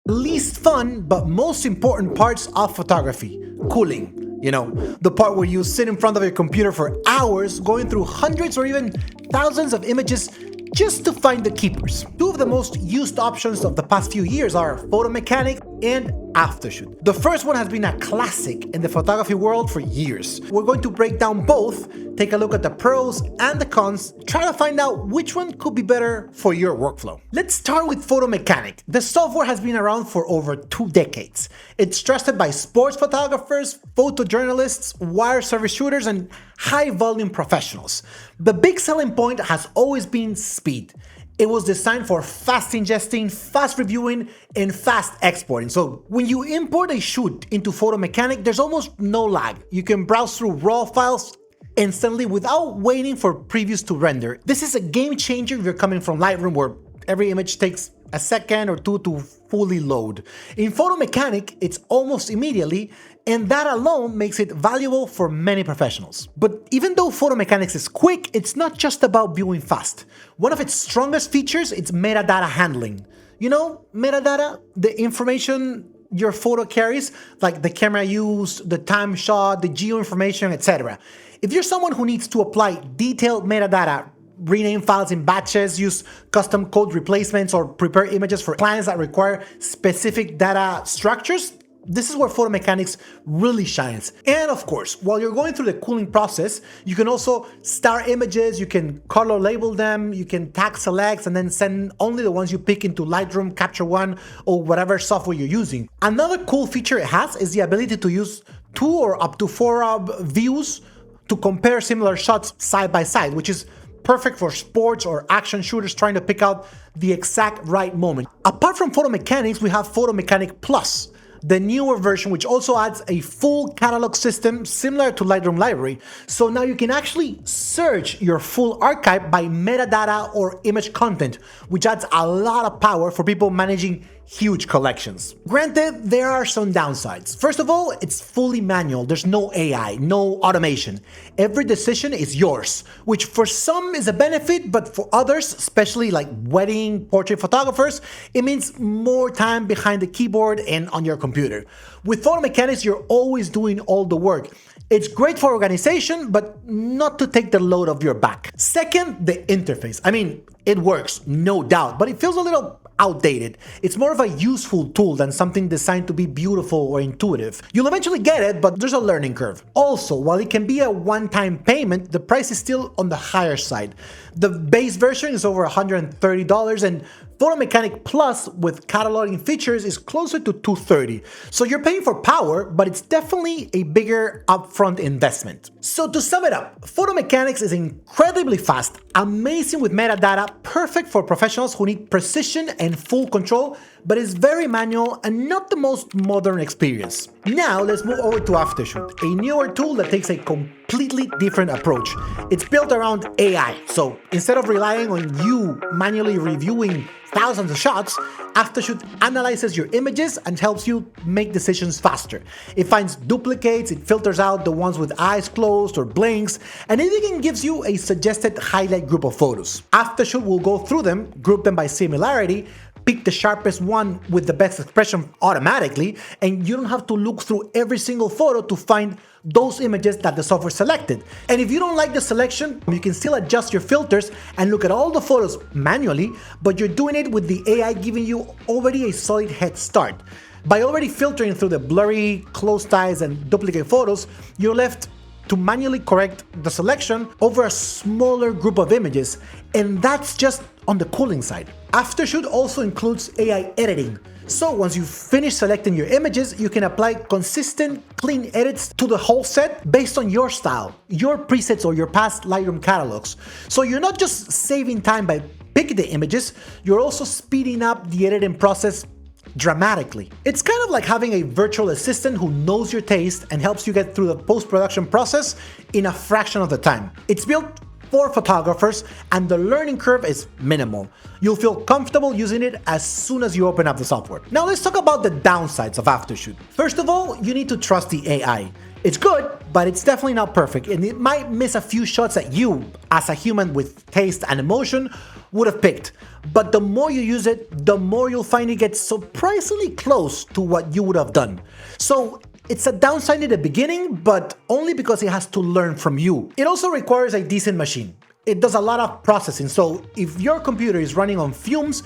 Least fun, but most important parts of photography, culling. You know, the part where you sit in front of your computer for hours going through hundreds or even thousands of images just to find the keepers. Two of the most used options of the past few years are Photo Mechanic and Aftershoot. The first one has been a classic in the photography world for years. We're going to break down both, take a look at the pros and the cons, try to find out which one could be better for your workflow. Let's start with Photo Mechanic. The software has been around for over 2 decades. It's trusted by sports photographers, photojournalists, wire service shooters, and high-volume professionals. The big selling point has always been speed. It was designed for fast ingesting, fast reviewing, and fast exporting. So when you import a shoot into Photo Mechanic, there's almost no lag. You can browse through raw files instantly without waiting for previews to render. This is a game changer if you're coming from Lightroom, where every image takes a second or two to fully load. In Photo Mechanic, it's almost immediately, and that alone makes it valuable for many professionals. But even though Photo Mechanics is quick, it's not just about viewing fast. One of its strongest features is metadata handling. You know, metadata, the information your photo carries, like the camera used, the time shot, the geo information, etc. If you're someone who needs to apply detailed metadata, rename files in batches, use custom code replacements, or prepare images for clients that require specific data structures, this is where Photo Mechanics really shines. And of course, while you're going through the culling process, you can also star images, you can color label them, you can tag selects, and then send only the ones you pick into Lightroom, Capture One, or whatever software you're using. Another cool feature it has is the ability to use 2 or up to 4 views to compare similar shots side by side, which is perfect for sports or action shooters trying to pick out the exact right moment. Apart from Photo Mechanics, we have Photo Mechanic Plus, the newer version, which also adds a full catalog system similar to Lightroom Library. So now you can actually search your full archive by metadata or image content, which adds a lot of power for people managing huge collections. Granted, there are some downsides. First of all, it's fully manual. There's no AI, no automation. Every decision is yours, which for some is a benefit, but for others, especially like wedding, portrait photographers, it means more time behind the keyboard and on your computer. With Photo Mechanics, you're always doing all the work. It's great for organization, but not to take the load off your back. Second, the interface. I mean, it works, no doubt, but it feels a little outdated. It's more of a useful tool than something designed to be beautiful or intuitive. You'll eventually get it, but there's a learning curve. Also, while it can be a one-time payment, the price is still on the higher side. The base version is over $130, and Photo Mechanic Plus with cataloging features is closer to $230. So you're paying for power, but it's definitely a bigger upfront investment. So to sum it up, Photo Mechanics is incredibly fast, amazing with metadata, perfect for professionals who need precision and full control, but is very manual and not the most modern experience. Now let's move over to Aftershoot, a newer tool that takes a completely different approach. It's built around AI, so instead of relying on you manually reviewing thousands of shots, Aftershoot analyzes your images and helps you make decisions faster. It finds duplicates, it filters out the ones with eyes closed or blinks, and it even gives you a suggested highlight group of photos. Aftershoot will go through them, group them by similarity, pick the sharpest one with the best expression automatically, and you don't have to look through every single photo to find those images that the software selected. And if you don't like the selection, you can still adjust your filters and look at all the photos manually, but you're doing it with the AI giving you already a solid head start. By already filtering through the blurry, closed eyes, and duplicate photos, you're left to manually correct the selection over a smaller group of images, and that's just on the culling side. Aftershoot also includes AI editing. So once you finish selecting your images, you can apply consistent, clean edits to the whole set based on your style, your presets, or your past Lightroom catalogs. So you're not just saving time by picking the images, you're also speeding up the editing process dramatically. It's kind of like having a virtual assistant who knows your taste and helps you get through the post-production process in a fraction of the time. It's built for photographers, and the learning curve is minimal. You'll feel comfortable using it as soon as you open up the software. Now let's talk about the downsides of Aftershoot. First of all, you need to trust the AI. It's good, but it's definitely not perfect, and it might miss a few shots that you, as a human with taste and emotion, would have picked. But the more you use it, the more you'll find it gets surprisingly close to what you would have done. So it's a downside in the beginning, but only because it has to learn from you. It also requires a decent machine. It does a lot of processing, so if your computer is running on fumes,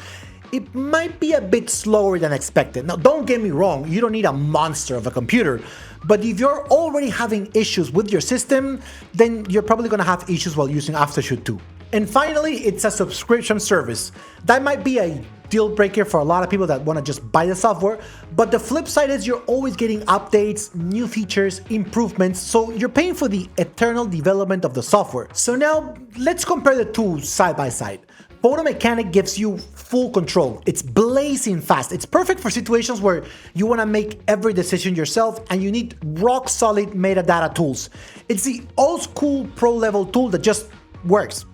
it might be a bit slower than expected. Now, don't get me wrong, you don't need a monster of a computer, but if you're already having issues with your system, then you're probably gonna have issues while using Aftershoot too. And finally, it's a subscription service. That might be a deal breaker for a lot of people that wanna just buy the software, but the flip side is you're always getting updates, new features, improvements, so you're paying for the eternal development of the software. So now, let's compare the two side by side. Photo Mechanic gives you full control. It's blazing fast. It's perfect for situations where you want to make every decision yourself and you need rock solid metadata tools. It's the old school pro level tool that just works.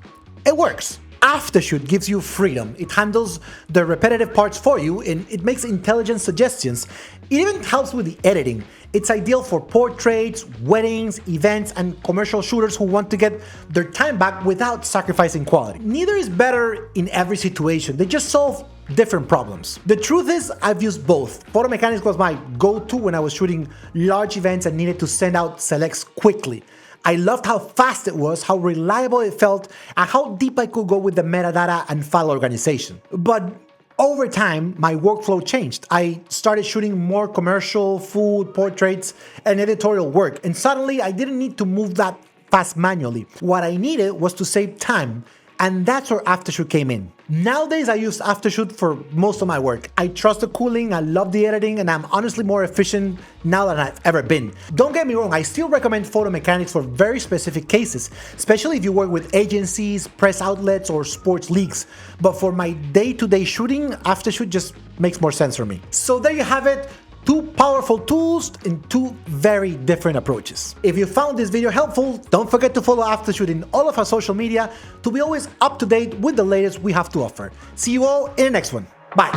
It works. Aftershoot gives you freedom. It handles the repetitive parts for you and it makes intelligent suggestions. It even helps with the editing. It's ideal for portraits, weddings, events, and commercial shooters who want to get their time back without sacrificing quality. Neither is better in every situation. They just solve different problems. The truth is, I've used both. Photo Mechanics was my go-to when I was shooting large events and needed to send out selects quickly. I loved how fast it was, how reliable it felt, and how deep I could go with the metadata and file organization. But over time, my workflow changed. I started shooting more commercial, food, portraits, and editorial work, and suddenly I didn't need to move that fast manually. What I needed was to save time, and that's where Aftershoot came in. Nowadays, I use Aftershoot for most of my work. I trust the cooling, I love the editing, and I'm honestly more efficient now than I've ever been. Don't get me wrong, I still recommend Photo Mechanics for very specific cases, especially if you work with agencies, press outlets, or sports leagues. But for my day-to-day shooting, Aftershoot just makes more sense for me. So there you have it. Two powerful tools and two very different approaches. If you found this video helpful, don't forget to follow Aftershoot in all of our social media to be always up to date with the latest we have to offer. See you all in the next one. Bye.